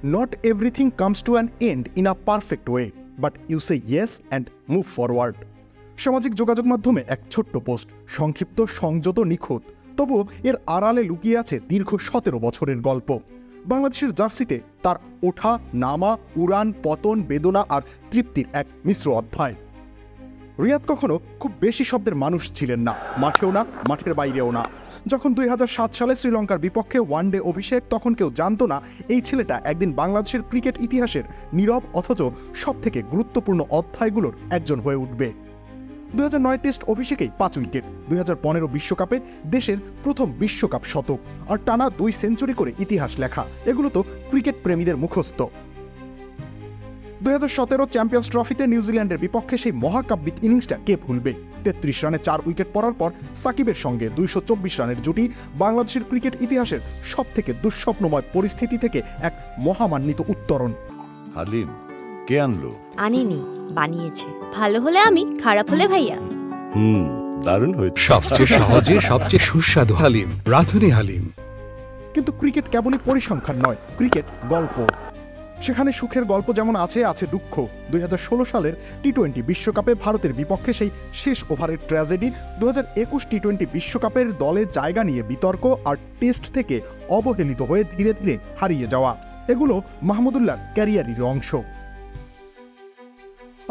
Not everything comes to an end in a perfect way, but you say yes and move forward. সামাজিক যোগাযোগ মাধ্যমে এক ছোট্ট post, সংক্ষিপ্ত, সংযত, নিখুঁত, তবুও এর আড়ালে লুকিয়ে আছে দীর্ঘ 17 বছরের গল্প। বাংলাদেশের জার্সিতে তার ওঠা, নামা, উড়ান, পতন, বেদনা আর তৃপ্তির এক মিশ্র অধ্যায়। রিয়াদ কখনো খুব বেশি শব্দের মানুষ ছিলেন না, মাঠেও না, মাঠের বাইরেও না। যখন 2007 সালে শ্রীলঙ্কার বিপক্ষে ওয়ানডে অভিষেক, তখন কেউ জানতো না এই ছেলেটা একদিন বাংলাদেশের ক্রিকেট ইতিহাসের নীরব অথচ সবথেকে গুরুত্বপূর্ণ অধ্যায়গুলোর একজন হয়ে উঠবে। 2009 টেস্ট অভিষেকেই 5 উইকেট, 2015 বিশ্বকাপে দেশের প্রথম বিশ্বকাপ শতক, আর টানা 2 সেঞ্চুরি করে ইতিহাস লেখা, এগুলো তো ক্রিকেট প্রেমীদের মুখস্থ। 2017 চ্যাম্পিয়ন্স ট্রফিতে নিউজিল্যান্ডের বিপক্ষে সেই মহাকাব্যিক ইনিংসটা কে ভুলবে? 33 রানে 4 উইকেট পড়ার পর সাকিবের সঙ্গে 224 রানের জুটি বাংলাদেশের ক্রিকেট ইতিহাসের সবথেকে দুঃস্বপ্নময় পরিস্থিতি থেকে এক মহামান্বিত উত্তরণ। হালিম কে আনলো? আনেনি, বানিয়েছে। ভালো হলে আমি, খারাপ হলে ভাইয়া। দারুণ হয়েছে। সবচেয়ে সহজে সবচেয়ে সুস্বাদু হালিম, রাঁধুনি হালিম। কিন্তু ক্রিকেট কেবলই পরিসংখ্যান নয়, ক্রিকেট গল্প। সেখানে সুখের গল্প যেমন আছে, আছে দুঃখ। 2016 সালের টি-20 বিশ্বকাপে ভারতের বিপক্ষে সেই শেষ ওভারের ট্র্যাজেডি, 2021 টি-20 বিশ্বকাপের দলে জায়গা নিয়ে বিতর্ক, আর টেস্ট থেকে অবহেলিত হয়ে ধীরে ধীরে হারিয়ে যাওয়া, এগুলো মাহমুদুল্লাহর ক্যারিয়ারের অংশ।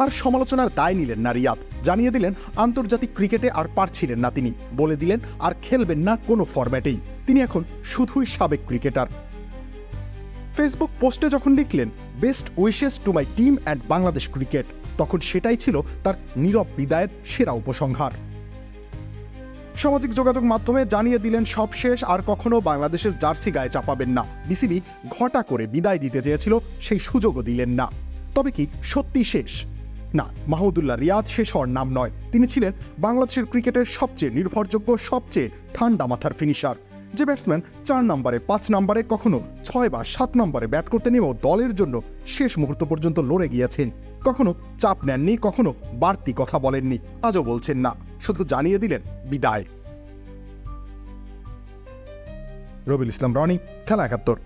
আর সমালোচনার দায় নিলেন না রিয়াদ, জানিয়ে দিলেন আন্তর্জাতিক ক্রিকেটে আর পারছিলেন না তিনি, বলে দিলেন আর খেলবেন না কোনো ফরম্যাটেই, তিনি এখন শুধুই সাবেক ক্রিকেটার। ফেসবুক পোস্টে যখন লিখলেন best wishes to my team and Bangladesh cricket, তখন সেটাই ছিল তার নীরব বিদায়ের সেরা উপসংহার। সামাজিক যোগাযোগ মাধ্যমে জানিয়ে দিলেন সব শেষ, আর কখনো বাংলাদেশের জার্সি গায়ে চাপাবেন না। বিসিবি ঘটা করে বিদায় দিতে চেয়েছিল, সেই সুযোগও দিলেন না। তবে কি সত্যি শেষ? না, মাহমুদুল্লাহ রিয়াদ শেষ হওয়ার নাম নয়। তিনি ছিলেন বাংলাদেশের ক্রিকেটের সবচেয়ে নির্ভরযোগ্য, সবচেয়ে ঠান্ডা মাথার ফিনিশার, যে ব্যাটসম্যান 4 নম্বরে, 5 নম্বরে, কখনো 6 বা 7 নম্বরে ব্যাট করতে নেমেও দলের জন্য শেষ মুহূর্ত পর্যন্ত লড়ে গিয়েছেন। কখনো চাপ নেননি, কখনো বাড়তি কথা বলেননি, আজও বলছেন না, শুধু জানিয়ে দিলেন বিদায়। রবিউল ইসলাম রনি, খেলা 71।